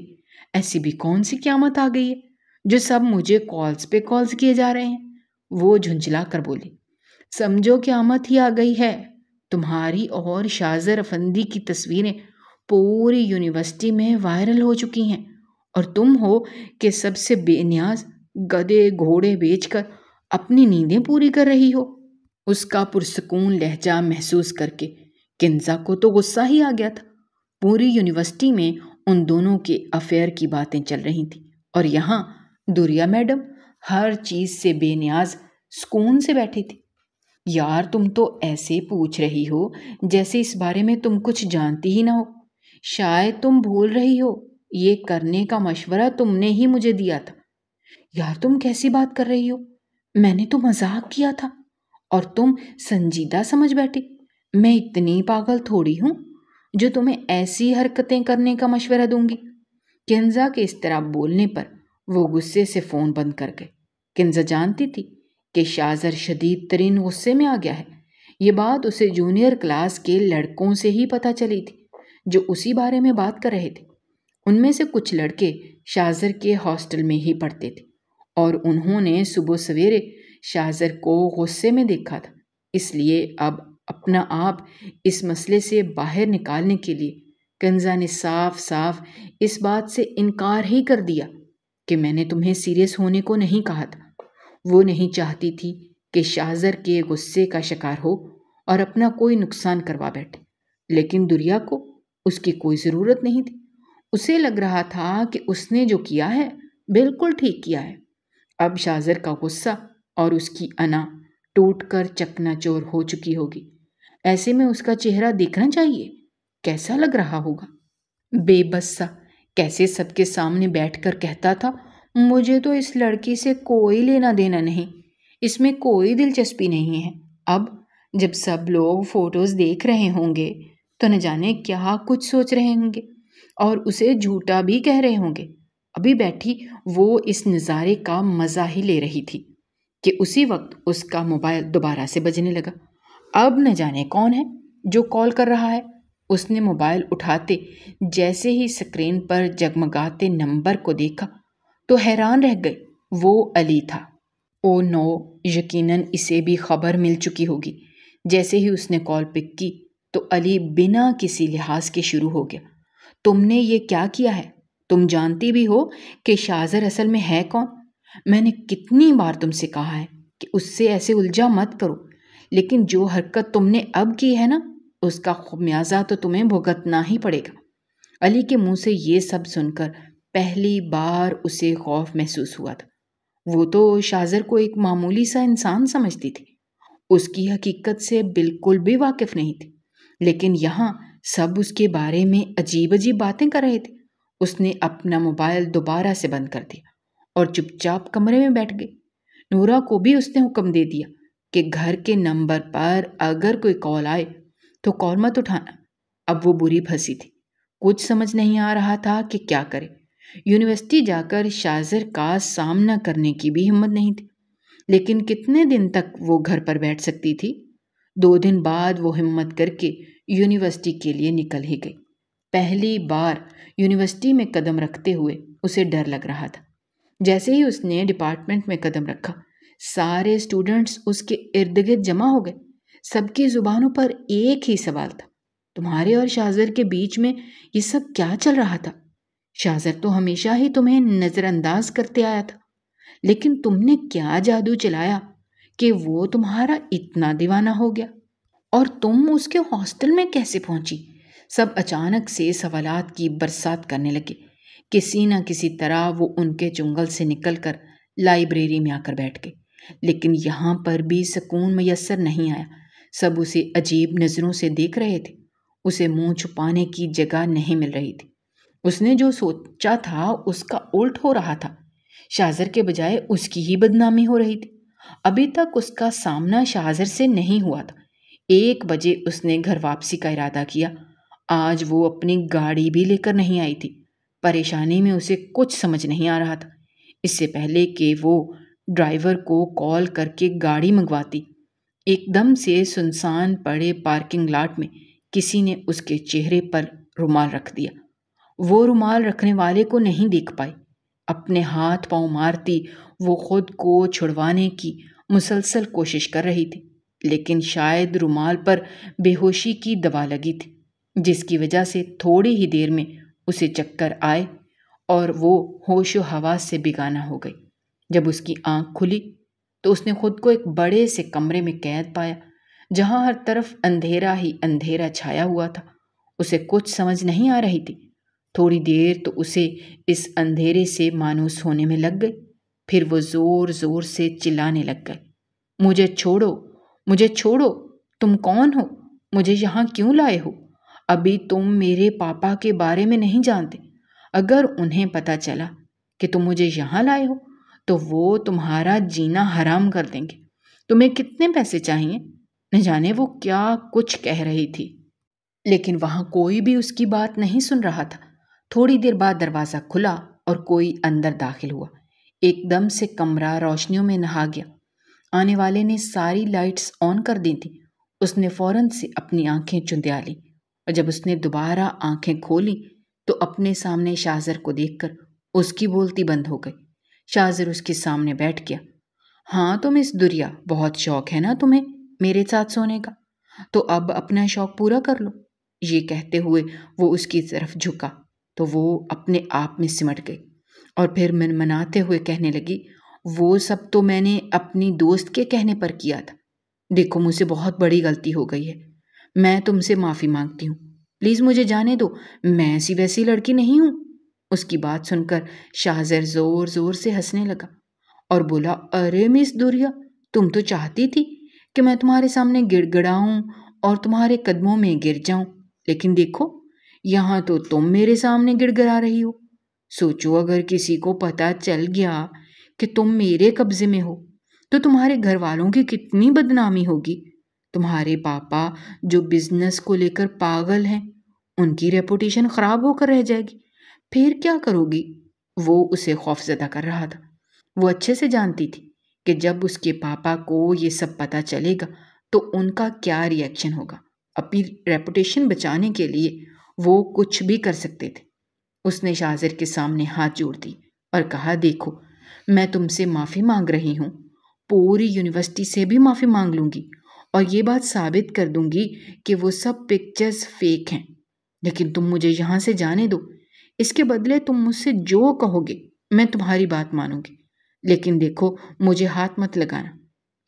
S2: ایسی بھی کون سی قیامت آ گئی ہے جو سب مجھے کالز پہ کالز کیے جا رہے ہیں؟ وہ جھنجھلا کر بولی، سمجھو قیامت ہی آ گئی ہے۔ تمہاری اور شاہزر افندی کی تصویریں پوری یونیورسٹی میں وائرل ہو چکی ہیں، اور تم ہو کہ سب سے بے نیاز گدے گھوڑے بیچ کر اپنی نیندیں پوری کر رہی ہو۔ اس کا پرسکون لہجہ محسوس کر کے کنزا کو تو غصہ ہی آ گیا تھا۔ پوری یونیورسٹی میں ان دونوں کے افیئر کی باتیں چل رہی تھیں، اور یہاں دوریا میڈم ہر چیز سے بے نیاز سکون سے بیٹھی تھی۔ یار تم تو ایسے پوچھ رہی ہو جیسے اس بارے میں تم کچھ جانتی ہی نہ ہو۔ شاید تم بھول رہی ہو، یہ کرنے کا مشورہ تم نے ہی مجھے دیا تھا۔ یار تم کیسی بات کر رہی ہو؟ میں نے تو مذاق کیا تھا اور تم سنجیدہ سمجھ بیٹھی۔ میں اتنی پاگل تھوڑی ہوں جو تمہیں ایسی حرکتیں کرنے کا مشورہ دوں گی۔ کنزا کے اس طرح بولنے پر وہ غصے سے فون بند کر گئے۔ کنزا جانتی تھی کہ شاہزر شدید ترین غصے میں آ گیا ہے۔ یہ بات اسے جونیئر کلاس کے لڑکوں سے ہی پتہ چلی تھی جو اسی بارے میں بات کر رہے تھے۔ ان میں سے کچھ لڑکے شاہزر کے ہاسٹل میں ہی پڑھتے تھے، اور انہوں نے صبح سویرے شاہزر کو غصے میں دیکھا تھا۔ اس لیے اب اپنا آپ اس مسئلے سے باہر نکالنے کے لیے کنزا نے صاف صاف اس بات سے انکار ہی کر دیا کہ میں نے تمہیں سیریس ہونے کو نہیں کہا تھا۔ وہ نہیں چاہتی تھی کہ شاہزر کے غصے کا شکار ہو اور اپنا کوئی نقصان کروا بیٹھے، لیکن دوریا کو اس کی کوئی ضرورت نہیں تھی۔ اسے لگ رہا تھا کہ اس نے جو کیا ہے بالکل ٹھیک کیا ہے۔ اب شاہزر کا غصہ اور اس کی انا ٹوٹ کر چکنا چور ہو چکی ہوگی۔ ایسے میں اس کا چہرہ دیکھنا چاہیے، کیسا لگ رہا ہوگا؟ بے بس سا کیسے سب کے سامنے بیٹھ کر کہتا تھا مجھے تو اس لڑکی سے کوئی لینا دینا نہیں، اس میں کوئی دلچسپی نہیں ہے۔ اب جب سب لوگ فوٹوز دیکھ رہے ہوں گے تو نہ جانے کیا کچھ سوچ رہے ہوں گے اور اسے جھوٹا بھی کہہ رہے ہوں گے۔ ابھی بیٹھی وہ اس نظارے کا مزہ ہی لے رہی تھی کہ اسی وقت اس کا موبائل دوبارہ سے بجنے لگا۔ اب نہ جانے کون ہے جو کال کر رہا ہے۔ اس نے موبائل اٹھاتے جیسے ہی اسکرین پر جگمگاتے نمبر کو دیکھا تو حیران رہ گئی۔ وہ علی تھا۔ او نو، یقیناً اسے بھی خبر مل چکی ہوگی۔ جیسے ہی اس نے کال پک کی تو علی بنا کسی لحاظ کے شروع ہو گیا۔ تم نے یہ کیا کیا ہے؟ تم جانتی بھی ہو کہ شاذر اصل میں ہے کون؟ میں نے کتنی بار تم سے کہا ہے کہ اس سے ایسے الجھا مت کرو، لیکن جو حرکت تم نے اب کی ہے نا، اس کا خمیازہ تو تمہیں بھگتنا ہی پڑے گا۔ علی کے منہ سے یہ سب سن کر پہلی بار اسے خوف محسوس ہوا تھا۔ وہ تو شاذر کو ایک معمولی سا انسان سمجھتی تھی، اس کی حقیقت سے بالکل بھی واقف نہیں تھی، لیکن یہاں سب اس کے بارے میں عجیب عجیب باتیں کر رہے تھے۔ اس نے اپنا موبائل دوبارہ سے بند کر دیا اور چپ چاپ کمرے میں بیٹھ گئی۔ نورا کو بھی اس نے حکم دے دیا کہ گھر کے نمبر پر اگر کوئی کال آئے تو کال مت اٹھانا۔ اب وہ بری پھنسی تھی، کچھ سمجھ نہیں آ رہا تھا کہ کیا کرے۔ یونیورسٹی جا کر شاذر کا سامنا کرنے کی بھی ہمت نہیں تھی، لیکن کتنے دن تک وہ گھر پر بیٹھ سکتی تھی؟ 2 دن بعد وہ ہمت کر کے یونیورسٹی کے لیے نکل ہی گئی۔ پہلی بار یونیورسٹی میں قدم رکھتے ہوئے اسے ڈر لگ رہا تھا۔ جیسے ہی اس نے ڈپارٹمنٹ میں قدم رکھا، سارے اسٹوڈنٹس اس کے ارد گرد جمع ہو گئے۔ سب کی زبانوں پر ایک ہی سوال تھا، تمہارے اور شاذر کے بیچ میں یہ سب کیا چل رہا تھا؟ شاذر تو ہمیشہ ہی تمہیں نظر انداز کرتے آیا تھا، لیکن تم نے کیا جادو چلایا کہ وہ تمہارا اتنا دیوانہ ہو گیا؟ اور تم اس کے ہاسٹل میں کیسے پہنچی؟ سب اچانک سے سوالات کی برسات کرنے لگے۔ کسی نہ کسی طرح وہ ان کے چنگل سے نکل کر لائبریری میں آ کر بیٹھ گئے، لیکن یہاں پر بھی سکون میسر نہیں آیا۔ سب اسے عجیب نظروں سے دیکھ رہے تھے، اسے منہ چھپانے کی جگہ نہیں مل رہی تھی۔ اس نے جو سوچا تھا اس کا الٹ ہو رہا تھا، شاذر کے بجائے اس کی ہی بدنامی ہو رہی تھی۔ ابھی تک اس کا سامنا شاذر سے نہیں ہوا تھا۔ 1 بجے اس نے گھر واپسی کا ارادہ کیا۔ آج وہ اپنی گاڑی بھی لے کر نہیں آئی تھی۔ پریشانی میں اسے کچھ سمجھ نہیں آ رہا تھا۔ اس سے پہلے کہ وہ ڈرائیور کو کال کر کے گاڑی منگواتی، ایک دم سے سنسان پڑے پارکنگ لاٹ میں کسی نے اس کے چہرے پر رومال رکھ دیا۔ وہ رومال رکھنے والے کو نہیں دیکھ پائی۔ اپنے ہاتھ پاؤں مارتی وہ خود کو چھڑوانے کی مسلسل کوشش کر رہی تھی، لیکن شاید رومال پر بے ہوشی کی دوا لگی تھی، جس کی وجہ سے تھوڑی ہی دیر میں اسے چکر آئے اور وہ ہوش و حواس سے بیگانہ ہو گئی۔ جب اس کی آنکھ کھلی تو اس نے خود کو ایک بڑے سے کمرے میں قید پایا، جہاں ہر طرف اندھیرا ہی اندھیرا چھایا ہوا تھا۔ اسے کچھ سمجھ نہیں آ رہی تھی۔ تھوڑی دیر تو اسے اس اندھیرے سے مانوس ہونے میں لگ گئی، پھر وہ زور زور سے چلانے لگ گئے، مجھے چھوڑو، مجھے چھوڑو، تم کون ہو؟ مجھے یہاں کیوں لائے ہو؟ ابھی تم میرے پاپا کے بارے میں نہیں جانتے۔ اگر انہیں پتہ چلا کہ تم مجھے یہاں لائے ہو تو وہ تمہارا جینا حرام کر دیں گے۔ تمہیں کتنے پیسے چاہیے؟ نہ جانے وہ کیا کچھ کہہ رہی تھی، لیکن وہاں کوئی بھی اس کی بات نہیں سن رہا تھا۔ تھوڑی دیر بعد دروازہ کھلا اور کوئی اندر داخل ہوا۔ ایک دم سے کمرہ روشنیوں میں نہا گیا۔ آنے والے نے ساری لائٹس آن کر دی تھیں۔ اس نے فوراً سے اپنی آنکھیں چندیا لیں، اور جب اس نے دوبارہ آنکھیں کھولیں تو اپنے سامنے شاذر کو دیکھ کر اس کی بولتی بند ہو گئی۔ شاذر اس کے سامنے بیٹھ گیا۔ ہاں تو مس دریا، بہت شوق ہے نا تمہیں میرے ساتھ سونے کا، تو اب اپنا شوق پورا کر لو۔ یہ کہتے ہوئے وہ اس کی طرف جھکا تو وہ اپنے آپ میں سمٹ گئی اور پھر منمناتے ہوئے کہنے لگی، وہ سب تو میں نے اپنی دوست کے کہنے پر کیا تھا۔ دیکھو مجھ سے بہت بڑی غلطی ہو گئی ہے، میں تم سے معافی مانگتی ہوں، پلیز مجھے جانے دو، میں ایسی ویسی لڑکی نہیں ہوں۔ اس کی بات سن کر شاذر زور زور سے ہنسنے لگا اور بولا، ارے مس دوریا، تم تو چاہتی تھی کہ میں تمہارے سامنے گڑ گڑاؤں اور تمہارے قدموں میں گر جاؤں، لیکن دیکھو یہاں تو تم میرے سامنے گڑ گڑا رہی ہو۔ سوچو اگر کسی کو پتہ چل گیا کہ تم میرے قبضے میں ہو تو تمہارے گھر والوں کی کتنی بدنامی ہوگی۔ تمہارے پاپا جو بزنس کو لے کر پاگل ہیں، ان کی ریپوٹیشن خراب ہو کر رہ جائے گی۔ پھر کیا کرو گی؟ وہ اسے خوفزدہ کر رہا تھا۔ وہ اچھے سے جانتی تھی کہ جب اس کے پاپا کو یہ سب پتہ چلے گا تو ان کا کیا ری ایکشن ہوگا۔ اپنی ریپوٹیشن بچانے کے لیے وہ کچھ بھی کر سکتے تھے۔ اس نے شاہزر کے سامنے ہاتھ جوڑ دی اور کہا، دیکھو میں تم سے معافی مانگ رہی ہوں، پوری یونیورسٹی سے بھی معافی مانگ لوں گی اور یہ بات ثابت کر دوں گی کہ وہ سب پکچرز فیک ہیں، لیکن تم مجھے یہاں سے جانے دو۔ اس کے بدلے تم مجھ سے جو کہو گے میں تمہاری بات مانوں گی، لیکن دیکھو مجھے ہاتھ مت لگانا۔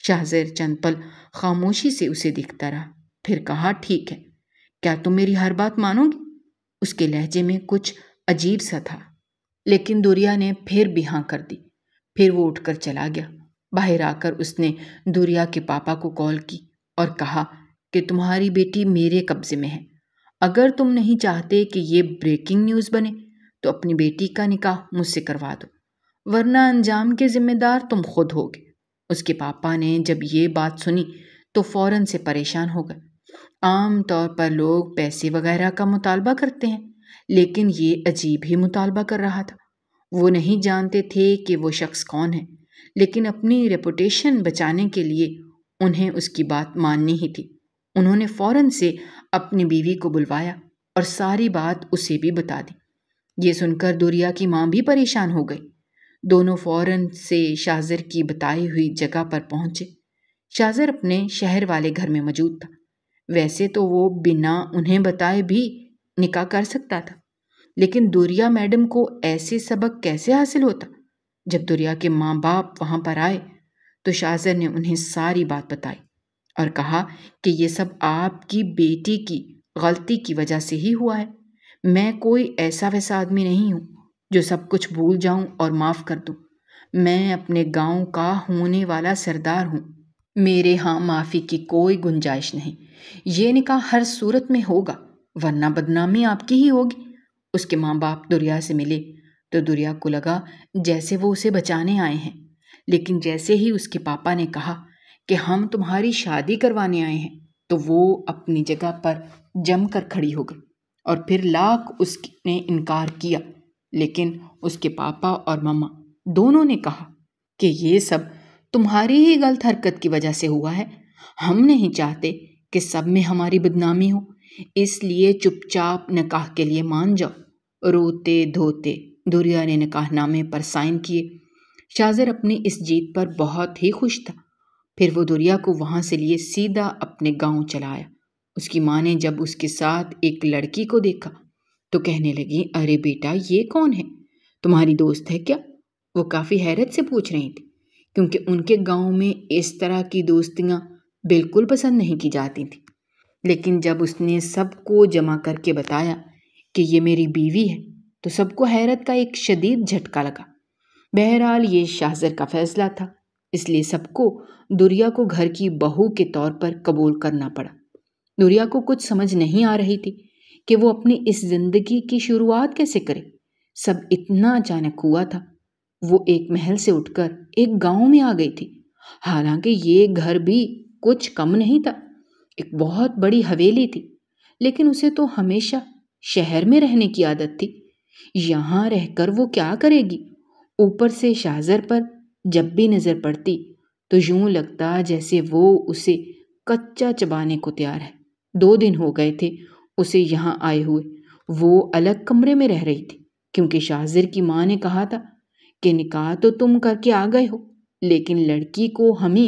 S2: شاہزر چند پل خاموشی سے اسے دیکھتا رہا، پھر کہا، ٹھیک ہے، کیا تم میری ہر بات مانو گی؟ اس کے لہجے میں کچھ عجیب سا تھا، لیکن دوریا نے پھر بھی ہاں کر دی۔ پھر وہ اٹھ کر چلا گیا۔ باہر آ کر اس نے دوریا کے پاپا کو کال کی اور کہا کہ تمہاری بیٹی میرے قبضے میں ہے۔ اگر تم نہیں چاہتے کہ یہ بریکنگ نیوز بنے تو اپنی بیٹی کا نکاح مجھ سے کروا دو، ورنہ انجام کے ذمہ دار تم خود ہوگے۔ اس کے پاپا نے جب یہ بات سنی تو فوراً سے پریشان ہو گئے۔ عام طور پر لوگ پیسے وغیرہ کا مطالبہ کرتے ہیں، لیکن یہ عجیب ہی مطالبہ کر رہا تھا۔ وہ نہیں جانتے تھے کہ وہ شخص کون ہے، لیکن اپنی ریپوٹیشن بچانے کے لیے انہیں اس کی بات ماننی ہی تھی۔ انہوں نے فوراً سے اپنی بیوی کو بلوایا اور ساری بات اسے بھی بتا دی۔ یہ سن کر دوریا کی ماں بھی پریشان ہو گئی۔ دونوں فوراً سے شاہزر کی بتائی ہوئی جگہ پر پہنچے۔ شاہزر اپنے شہر والے گھر میں موجود تھا۔ ویسے تو وہ بنا انہیں بتائے بھی نکاح کر سکتا تھا، لیکن دوریا میڈم کو ایسے سبق کیسے حاصل ہوتا؟ جب دوریا کے ماں باپ وہاں پر آئے تو شاہزر نے انہیں ساری بات بتائی اور کہا کہ یہ سب آپ کی بیٹی کی غلطی کی وجہ سے ہی ہوا ہے۔ میں کوئی ایسا ویسا آدمی نہیں ہوں جو سب کچھ بھول جاؤں اور معاف کر دوں۔ میں اپنے گاؤں کا ہونے والا سردار ہوں۔ میرے ہاں معافی کی کوئی گنجائش نہیں۔ یہ نکاح ہر صورت میں ہوگا، ورنہ بدنامی آپ کی ہی ہوگی۔ اس کے ماں باپ دوریا سے ملے تو دوریا کو لگا جیسے وہ اسے بچانے آئے ہیں، لیکن جیسے ہی اس کے پاپا نے کہا کہ ہم تمہاری شادی کروانے آئے ہیں تو وہ اپنی جگہ پر جم کر کھڑی ہو گئی اور پھر لاکھ اس نے انکار کیا، لیکن اس کے پاپا اور ماما دونوں نے کہا کہ یہ سب تمہاری ہی غلط حرکت کی وجہ سے ہوا ہے۔ ہم نہیں چاہتے کہ سب میں ہماری بدنامی ہو، اس لیے چپ چاپ نکاح کے لیے مان جاؤ۔ روتے دھوتے دوریا نے نکاح نامے پر سائن کیے۔ شاہزر اپنی اس جیت پر بہت ہی خوش تھا۔ پھر وہ دوریا کو وہاں سے لیے سیدھا اپنے گاؤں چلا آیا۔ اس کی ماں نے جب اس کے ساتھ ایک لڑکی کو دیکھا تو کہنے لگی، ارے بیٹا یہ کون ہے؟ تمہاری دوست ہے کیا؟ وہ کافی حیرت سے پوچھ رہی تھی، کیونکہ ان کے گاؤں میں اس طرح کی دوستیاں بالکل پسند نہیں کی جاتی تھیں۔ لیکن جب اس نے سب کو جمع کر کے بتایا کہ یہ میری بیوی ہے تو سب کو حیرت کا ایک شدید جھٹکا لگا۔ بہرحال یہ شاہزر کا فیصلہ تھا، اس لیے سب کو دوریا کو گھر کی بہو کے طور پر قبول کرنا پڑا۔ دوریا کو کچھ سمجھ نہیں آ رہی تھی کہ وہ اپنی اس زندگی کی شروعات کیسے کرے۔ سب اتنا اچانک ہوا تھا۔ وہ ایک محل سے اٹھ کر ایک گاؤں میں آ گئی تھی، حالانکہ یہ گھر بھی کچھ کم نہیں تھا، ایک بہت بڑی حویلی تھی، لیکن اسے تو ہمیشہ شہر میں رہنے کی عادت تھی۔ یہاں رہ کر وہ کیا کرے گی؟ اوپر سے شاہزر پر جب بھی نظر پڑتی تو یوں لگتا جیسے وہ اسے کچا چبانے کو تیار ہے۔ 2 دن ہو گئے تھے اسے یہاں آئے ہوئے۔ وہ الگ کمرے میں رہ رہی تھی، کیونکہ شاہزر کی ماں نے کہا تھا کہ نکاح تو تم کر کے آ گئے ہو، لیکن لڑکی کو ہمیں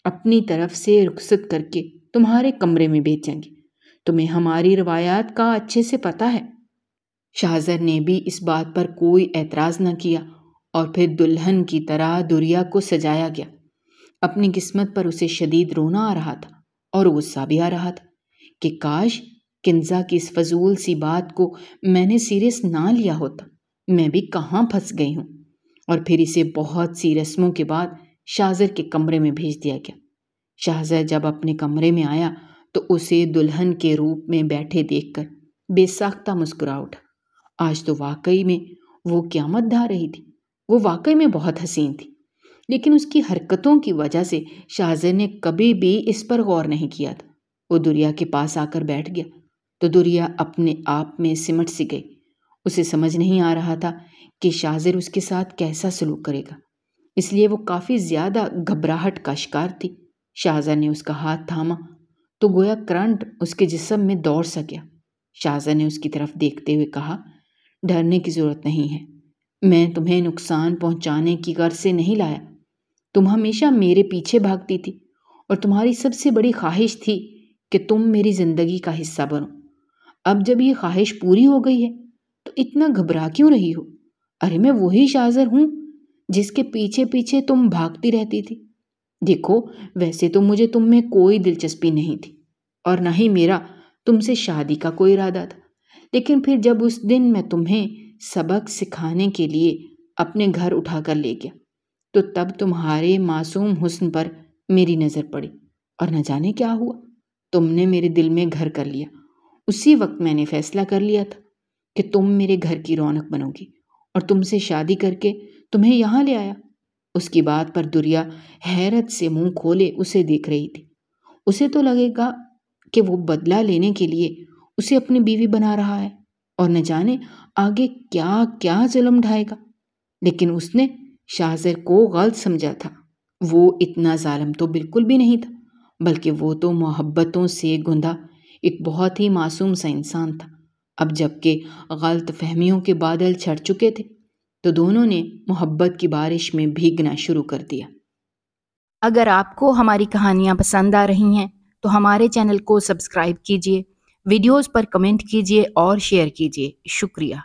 S2: اپنی طرف سے رخصت کر کے تمہارے کمرے میں بھیجیں گے۔ تمہیں ہماری روایات کا اچھے سے پتہ ہے۔ شاہزر نے بھی اس بات پر کوئی اعتراض نہ کیا اور پھر دلہن کی طرح دوریا کو سجایا گیا۔ اپنی قسمت پر اسے شدید رونا آ رہا تھا اور غصہ بھی آ رہا تھا کہ کاش کنزا کی اس فضول سی بات کو میں نے سیریس نہ لیا ہوتا، میں بھی کہاں پھنس گئی ہوں۔ اور پھر اسے بہت سی رسموں کے بعد شاہزر کے کمرے میں بھیج دیا گیا۔ شاہزر جب اپنے کمرے میں آیا تو اسے دلہن کے روپ میں بیٹھے دیکھ کر بے ساختہ مسکرا اٹھا۔ آج تو واقعی میں وہ قیامت ڈھا رہی تھی۔ وہ واقعی میں بہت حسین تھی، لیکن اس کی حرکتوں کی وجہ سے شاہزر نے کبھی بھی اس پر غور نہیں کیا تھا۔ وہ دریا کے پاس آ کر بیٹھ گیا تو دریا اپنے آپ میں سمٹ سی گئی۔ اسے سمجھ نہیں آ رہا تھا کہ شاہزر اس کے ساتھ کیسا سلوک کرے گا، اس لیے وہ کافی زیادہ گھبراہٹ کا شکار تھی۔ شاہزر نے اس کا ہاتھ تھاما تو گویا کرنٹ اس کے جسم میں دوڑ سا گیا۔ شاہزر نے اس کی طرف دیکھتے ہوئے کہا، ڈرنے کی ضرورت نہیں ہے، میں تمہیں نقصان پہنچانے کی غرض سے نہیں لایا۔ تم ہمیشہ میرے پیچھے بھاگتی تھی اور تمہاری سب سے بڑی خواہش تھی کہ تم میری زندگی کا حصہ بنو۔ اب جب یہ خواہش پوری ہو گئی ہے تو اتنا گھبرا کیوں رہی ہو؟ ارے میں وہی شاہزر ہوں جس کے پیچھے پیچھے تم بھاگتی رہتی تھی۔ دیکھو، ویسے تو مجھے تم میں کوئی دلچسپی نہیں تھی اور نہ ہی میرا تم سے شادی کا کوئی ارادہ تھا، لیکن پھر جب اس دن میں تمہیں سبق سکھانے کے لیے اپنے گھر اٹھا کر لے گیا تو تب تمہارے معصوم حسن پر میری نظر پڑی اور نہ جانے کیا ہوا، تم نے میرے دل میں گھر کر لیا۔ اسی وقت میں نے فیصلہ کر لیا تھا کہ تم میرے گھر کی رونق بنو گی اور تم سے شادی کر کے تمہیں یہاں لے آیا۔ اس کی بات پر دریا حیرت سے منہ کھولے اسے دیکھ رہی تھی۔ اسے تو لگے گا کہ وہ بدلہ لینے کے لیے اسے اپنی بیوی بنا رہا ہے اور نہ جانے آگے کیا کیا ظلم ڈھائے گا، لیکن اس نے شاہزر کو غلط سمجھا تھا۔ وہ اتنا ظالم تو بالکل بھی نہیں تھا، بلکہ وہ تو محبتوں سے گندھا ایک بہت ہی معصوم سا انسان تھا۔ اب جب کہ غلط فہمیوں کے بادل چھٹ چکے تھے تو دونوں نے محبت کی بارش میں بھیگنا شروع کر دیا۔
S1: اگر آپ کو ہماری کہانیاں پسند آ رہی ہیں تو ہمارے چینل کو سبسکرائب کیجیے، ویڈیوز پر کمنٹ کیجیے اور شیئر کیجیے۔ شکریہ۔